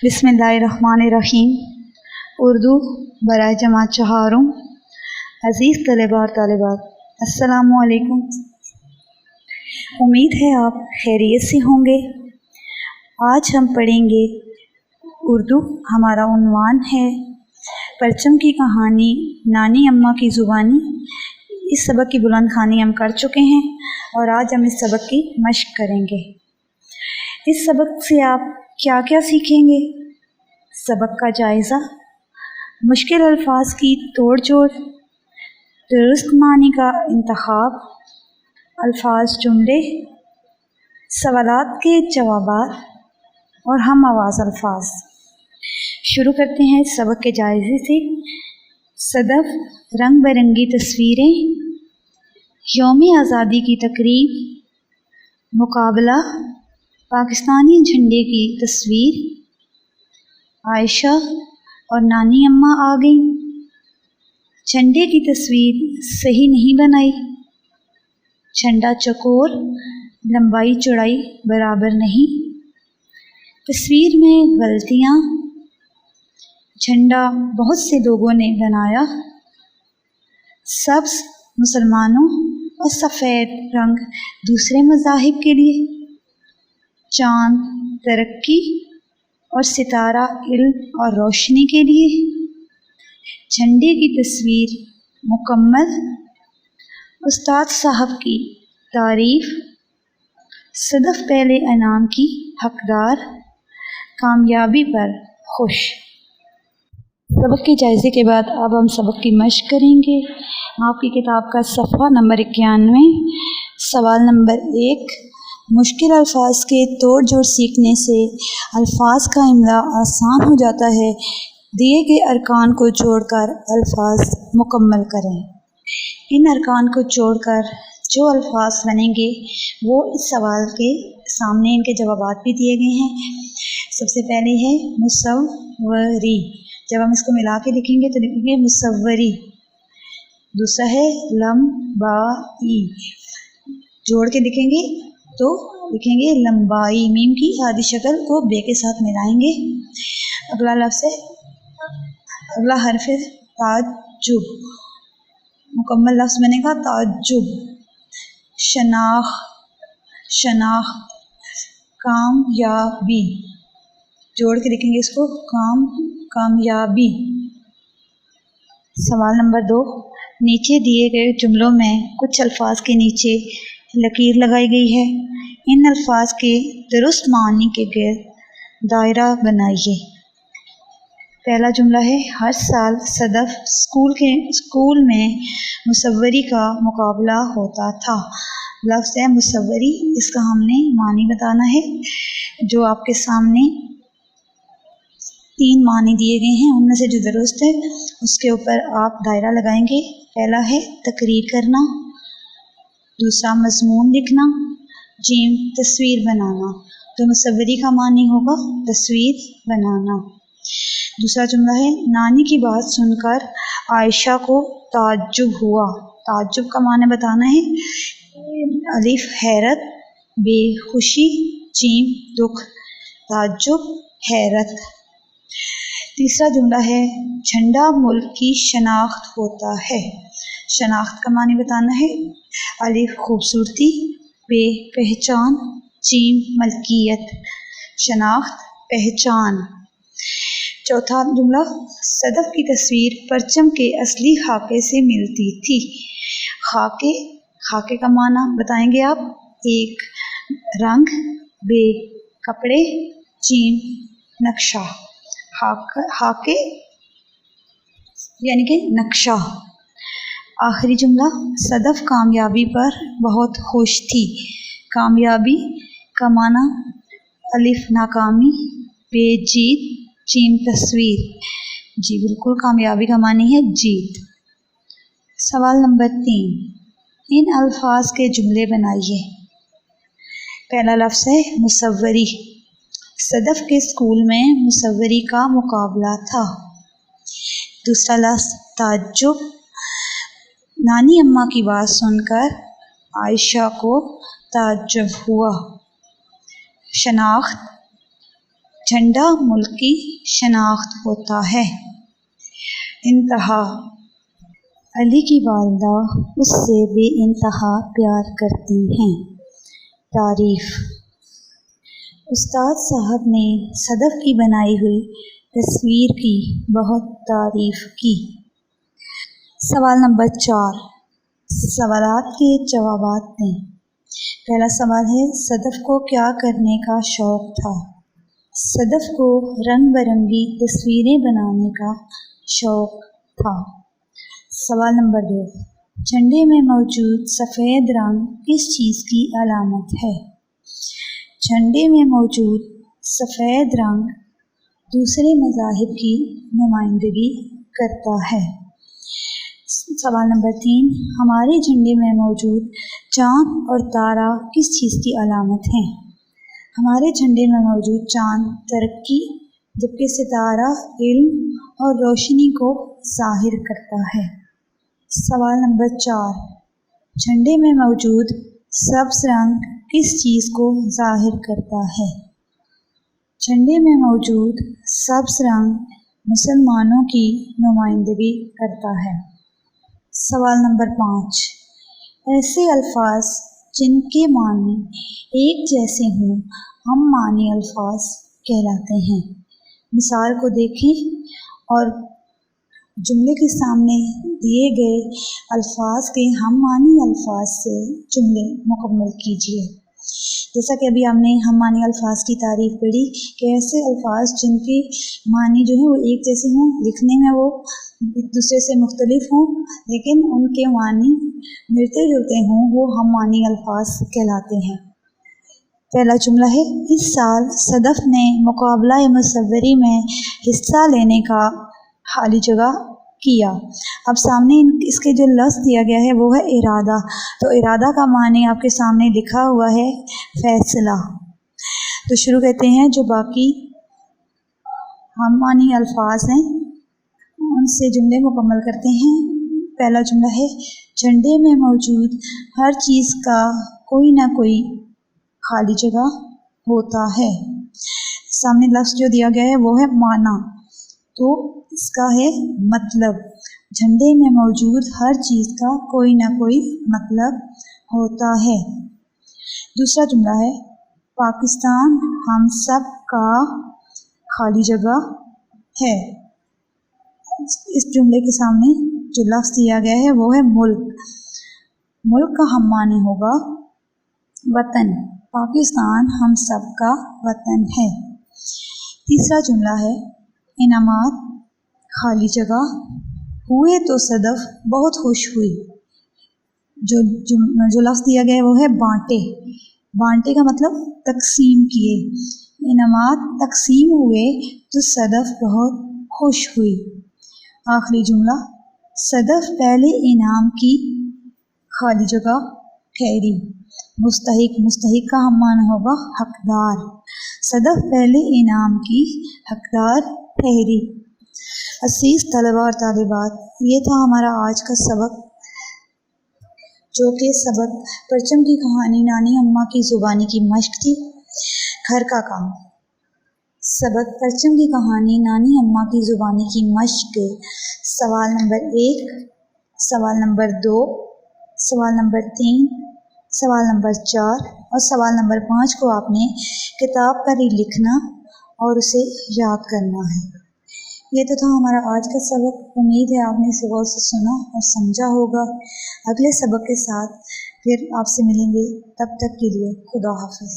बिस्मिल्लाहिर्रहमानिर्रहीम। उर्दू बराए जमात चहारों। अज़ीज़ तलबा और तालिबात, अस्सलामु अलैकुम। उम्मीद है आप खैरियत से होंगे। आज हम पढ़ेंगे उर्दू। हमारा उन्वान है परचम की कहानी नानी अम्मा की ज़ुबानी। इस सबक की बुलंद ख़वानी हम कर चुके हैं और आज हम इस सबक की मश्क करेंगे। इस सबक से आप क्या क्या सीखेंगे? सबक का जायज़ा, मुश्किल अल्फाज की तोड़ जोड़, दुरुस्त मानी का इंतखाब, अल्फाज जुमले, सवालात के जवाबात और हम आवाज़ अल्फाज। शुरू करते हैं इस सबक के जायज़े से। सदफ, रंग बिरंगी तस्वीरें, यौम आज़ादी की तकरीब, मुकाबला, पाकिस्तानी झंडे की तस्वीर, आयशा और नानी अम्मा आ गईं, झंडे की तस्वीर सही नहीं बनाई, झंडा चकोर, लंबाई चौड़ाई बराबर नहीं, तस्वीर में गलतियाँ, झंडा बहुत से लोगों ने बनाया, सब्ज़ मुसलमानों और सफ़ेद रंग दूसरे मज़ाहिब के लिए, चाँद तरक्की और सितारा इल्म और रोशनी के लिए, झंडे की तस्वीर मुकम्मल, उस्ताद साहब की तारीफ़, सदफ पहले इनाम की हकदार, कामयाबी पर खुश। सबक के जायज़े के बाद अब हम सबक की मश्क करेंगे। आपकी किताब का सफ़ा नंबर 91, सवाल नंबर 1। मुश्किल अल्फाज के तोड़ जोड़ सीखने से अल्फाज का इमला आसान हो जाता है। दिए गए अरकान को जोड़कर अल्फाज मुकम्मल करें। इन अरकान को जोड़कर जो अल्फाज बनेंगे वो इस सवाल के सामने इनके जवाबात भी दिए गए हैं। सबसे पहले है मुसव्वरी। जब हम इसको मिला के लिखेंगे तो लिखेंगे मुसव्वरी। दूसरा है लम्बाई। जोड़ के लिखेंगे तो लिखेंगे लंबाई। मीम की आधी शक्ल को बे के साथ मिलाएंगे। अगला लफ्ज़ है, अगला हर्फ है ताज्जुब। मुकम्मल लफ्ज़ बनेगा ताज्जुब। शनाख्त, कामयाबी। जोड़ के लिखेंगे इसको कामयाबी। सवाल नंबर 2। नीचे दिए गए जुमलों में कुछ अल्फाज के नीचे लकीर लगाई गई है। इन अल्फाज के दुरुस्त मानी के गिर्द दायरा बनाइए। पहला जुमला है, हर साल सदफ स्कूल में मुसव्वरी का मुकाबला होता था। लफ्ज़ है मुसव्वरी, इसका हमने मानी बताना है। जो आपके सामने 3 मानी दिए गए हैं उनमें से जो दुरुस्त है उसके ऊपर आप दायरा लगाएंगे। पहला है तकरीर करना, दूसरा मज़मून लिखना, जीम तस्वीर बनाना। तो मुसव्वरी का मानी होगा तस्वीर बनाना। दूसरा जुमला है, नानी की बात सुनकर आयशा को ताज्जुब हुआ। ताज्जुब का माने बताना है। अलिफ हैरत, बे खुशी, जीम दुख। ताज्जुब हैरत। तीसरा जुमला है, झंडा मुल्क की शनाख्त होता है। शनाख्त का माने बताना है। अलिफ खूबसूरती, बे पहचान, जीम मलकियत। शनाख्त पहचान। चौथा जुमला, सदफ की तस्वीर परचम के असली खाके से मिलती थी। खाके का माना बताएंगे आप। एक रंग, बे कपड़े, जीम नक्शा। खाके यानी कि नक्शा। आखिरी जुमला, सदफ कामयाबी पर बहुत खुश थी। कामयाबी का माना अलिफ नाकामी, बे जीत, जीम तस्वीर। जी बिल्कुल, कामयाबी का मानी है जीत। सवाल नंबर 3। इन अल्फाज के जुमले बनाइए। पहला लफ्ज़ है मुसव्वरी। सदफ के स्कूल में मुसव्वरी का मुकाबला था। दूसरा लफ्ज़ ताज्जुब। नानी अम्मा की बात सुनकर आयशा को ताज्जुब हुआ। शनाख्त, جھنڈا ملک کی شناخت ہوتا ہے۔ انتہا: علی کی والدہ اس سے بے انتہا پیار کرتی ہیں۔ تعریف: استاد صاحب نے صدف کی بنائی ہوئی تصویر کی بہت تعریف کی۔ سوال نمبر 4، سوالات کے جوابات دیں۔ پہلا سوال ہے، صدف کو کیا کرنے کا شوق تھا؟ صدف کو رنگ برنگی تصویریں بنانے کا شوق تھا۔ سوال نمبر 2، جھنڈے میں موجود سفید رنگ کس چیز کی علامت ہے؟ جھنڈے میں موجود سفید رنگ دوسرے مذاہب کی نمائندگی کرتا ہے۔ سوال نمبر 3، ہمارے جھنڈے میں موجود چاند اور تارا کس چیز کی علامت ہیں؟ ہمارے جھنڈے میں موجود چاند ترقی، جبکہ ستارہ علم اور روشنی کو ظاہر کرتا ہے۔ سوال نمبر 4، جھنڈے میں موجود سبز رنگ کس چیز کو ظاہر کرتا ہے؟ جھنڈے میں موجود سبز رنگ مسلمانوں کی نمائندگی کرتا ہے۔ سوال نمبر 5، ایسے الفاظ جن کے معنی ایک جیسے ہوں ہم معنی الفاظ کہلاتے ہیں۔ مثال کو دیکھیں اور جملے کے سامنے دیے گئے الفاظ کے ہم معنی الفاظ سے جملے مکمل کیجیے۔ جیسا کہ ابھی ہم نے ہم معنی الفاظ کی تعریف پڑھی کہ ایسے الفاظ جن کے معنی جو ہیں وہ ایک جیسے ہوں، لکھنے میں وہ ایک دوسرے سے مختلف ہوں لیکن ان کے معنی ملتے جلتے ہوں، وہ ہم معنی الفاظ کہلاتے ہیں۔ پہلا جملہ ہے، اس سال صدف نے مقابلہ مصوری میں حصہ لینے کا خالی جگہ کیا۔ اب سامنے اس کے جو لفظ دیا گیا ہے وہ ہے ارادہ، تو ارادہ کا معنی آپ کے سامنے لکھا ہوا ہے فیصلہ۔ تو شروع کرتے ہیں، جو باقی ہم معنی الفاظ ہیں ان سے جملے مکمل کرتے ہیں۔ پہلا جملہ ہے، جھنڈے میں موجود ہر چیز کا کوئی نہ کوئی خالی جگہ ہوتا ہے۔ سامنے لفظ جو دیا گیا ہے وہ ہے معنی، تو اس کا ہے مطلب۔ جھنڈے میں موجود ہر چیز کا کوئی نہ کوئی مطلب ہوتا ہے۔ دوسرا جملہ ہے، پاکستان ہم سب کا خالی جگہ ہے۔ اس جملے کے سامنے جو لفظ دیا گیا ہے وہ ہے ملک۔ ملک کا ہم معنی ہوگا وطن۔ پاکستان ہم سب کا وطن ہے۔ تیسرا جملہ ہے، انعامات خالی جگہ ہوئے تو صدف بہت خوش ہوئی۔ جو لفظ دیا گیا ہے وہ ہے بانٹے۔ بانٹے کا مطلب تقسیم کیے۔ انعامات تقسیم ہوئے تو صدف بہت خوش ہوئی۔ آخری جملہ، صدف پہلے انعام کی خالی جگہ ٹھہری۔ مستحق کا ہم معنی ہوگا حقدار۔ صدف پہلے انعام کی حقدار ٹھہری۔ عزیز طلباء اور طالبات، یہ تھا ہمارا آج کا سبق، جو کہ سبق پرچم کی کہانی نانی اماں کی زبانی کی مشق تھی۔ گھر کا کام، سبق پرچم کی کہانی نانی اماں کی زبانی کی مشق کے سوال نمبر 1، سوال نمبر 2، سوال نمبر 3، سوال نمبر 4 اور سوال نمبر 5 کو آپ نے کتاب پر ہی لکھنا اور اسے یاد کرنا ہے۔ یہ تو تھا ہمارا آج کا سبق۔ امید ہے آپ نے اسے غور سے سنا اور سمجھا ہوگا۔ اگلے سبق کے ساتھ پھر آپ سے ملیں گے، تب تک کے لیے خدا حافظ۔